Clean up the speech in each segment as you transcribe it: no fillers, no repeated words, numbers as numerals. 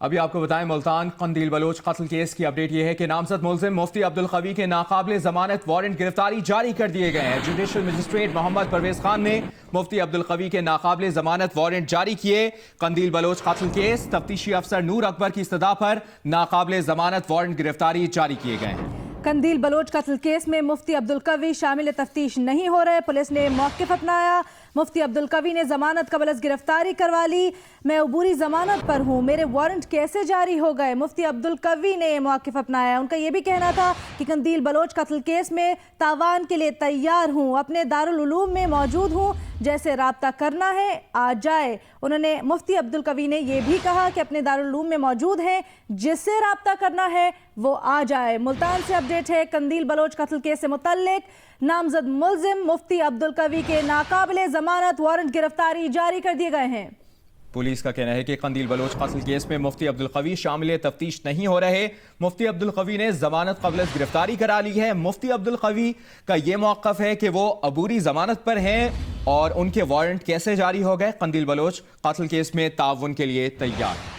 अभी आपको बताएं मुल्तान कंदील बलोच कत्ल केस की अपडेट ये है कि नामजद मुल्जिम मुफ्ती अब्दुल कवी के नाकाबिले जमानत वारंट गिरफ्तारी जारी कर दिए गए हैं। जुडिशल मजिस्ट्रेट मोहम्मद परवेज खान ने मुफ्ती अब्दुल कवी के नाकाबिले जमानत वारंट जारी किए। कंदील बलोच कत्ल केस तफ्तीशी अफसर नूर अकबर की इस्तदा पर नाकाबिले जमानत वारंट गिरफ्तारी जारी किए गए हैं। कंदील बलोच कत्ल केस में मुफ्ती अब्दुल कवी शामिल तफ्तीश नहीं हो रहे। पुलिस ने मौक़िफ़ अपनाया। मुफ्ती अब्दुल कवी ने जमानत कबल अज़ गिरफ्तारी करवा ली। मैं अबूरी जमानत पर हूँ, मेरे वारंट कैसे जारी हो गए? मुफ्ती अब्दुल कवी ने मौक़िफ़ अपनाया। उनका ये भी कहना था कि कंदील बलोच कत्ल केस में तावान के लिए तैयार हूँ, अपने दारुल उलूम में मौजूद हूँ, जैसे राब्ता करना है आ जाए। उन्होंने मुफ्ती अब्दुल कवी ने यह भी कहा कि अपने दारुल उलूम में मौजूद हैं, जिससे राब्ता करना है वो आ जाए। मुल्तान से अपडेट है कंदील बलोच कत्ल केस से मुतल्लिक नामजद मुल्जिम मुफ्ती अब्दुल कवी के नाकाबिले जमानत वारंट गिरफ्तारी जारी कर दिए गए हैं। पुलिस का कहना है कि कंदील बलोच कत्ल केस में मुफ्ती अब्दुल कवी शामिल तफ्तीश नहीं हो रहे। मुफ्ती अब्दुल कवी ने जमानत कबल गिरफ्तारी करा ली है। मुफ्ती अब्दुल कवी का ये मौक़िफ़ है कि वो अबूरी जमानत पर हैं और उनके वारंट कैसे जारी हो गए। कंदील बलोच कत्ल केस में ताउन के लिए तैयार।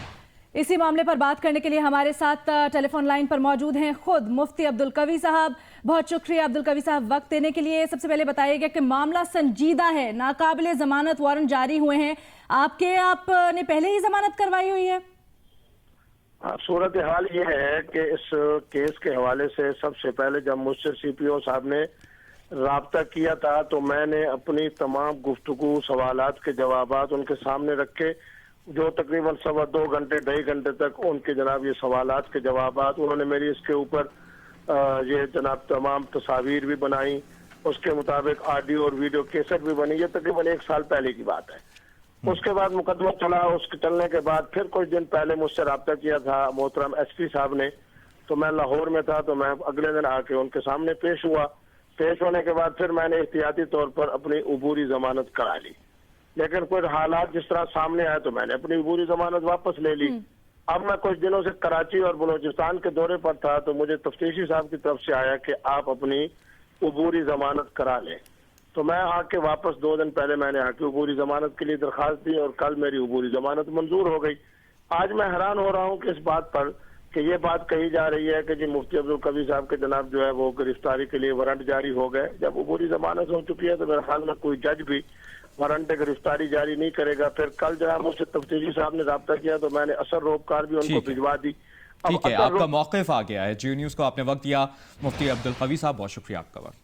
इसी मामले पर बात करने के लिए हमारे साथ टेलीफोन लाइन पर मौजूद हैं खुद मुफ्ती अब्दुल कवी साहब। बहुत शुक्रिया अब्दुल कवी साहब वक्त देने के लिए। सबसे पहले बताइएगा कि मामला संजीदा है, नाकाबिले जमानत वारंट जारी हुए हैं, आपने पहले ही जमानत करवाई हुई है? सूरत हाल ये है कि इस केस के हवाले से सबसे पहले जब मुझसे CPO साहब ने राब्ता किया था तो मैंने अपनी तमाम गुफ्तगू सवालात के जवाबात उनके सामने रखे, जो तकरीबन 2.25 घंटे 2.5 घंटे तक उनके जनाब ये सवालात के जवाबात, उन्होंने मेरी इसके ऊपर ये जनाब तमाम तस्वीर भी बनाई, उसके मुताबिक ऑडियो और वीडियो कैसेट भी बनी। ये तकरीबन 1 साल पहले की बात है। उसके बाद मुकदमा चला, उसके चलने के बाद फिर कुछ दिन पहले मुझसे रब्ता किया था मोहतरम SP साहब ने, तो मैं लाहौर में था, तो मैं अगले दिन आके उनके सामने पेश हुआ। पेश होने के बाद फिर मैंने एहतियाती तौर पर अपनी अबूरी जमानत करा ली, लेकिन कुछ हालात जिस तरह सामने आए तो मैंने अपनी अबूरी जमानत वापस ले ली। अब मैं कुछ दिनों से कराची और बलूचिस्तान के दौरे पर था, तो मुझे तफ्तीशी साहब की तरफ से आया कि आप अपनी अबूरी जमानत करा लें। तो मैं आके वापस 2 दिन पहले मैंने आके अबूरी जमानत के लिए दरखास्त दी और कल मेरी अबूरी जमानत मंजूर हो गई। आज मैं हैरान हो रहा हूँ कि इस बात पर कि ये बात कही जा रही है कि जी मुफ्ती अब्दुल कवी साहब के जनाब जो है वो गिरफ्तारी के लिए वारंट जारी हो गए। जब अबूरी जमानत हो चुकी है तो मेरे ख्याल में कोई जज भी वारंट गिरफ्तारी जारी नहीं करेगा। फिर कल जनाब मुझसे तफ्तीशी साहब ने राब्ता किया तो मैंने असर रोपकार भी उनको भिजवा दी। ठीक है, आपका मौक़िफ़ आ गया है। जी न्यूज़ को आपने वक्त दिया। मुफ्ती अब्दुल कवी साहब बहुत शुक्रिया आपका वक्त।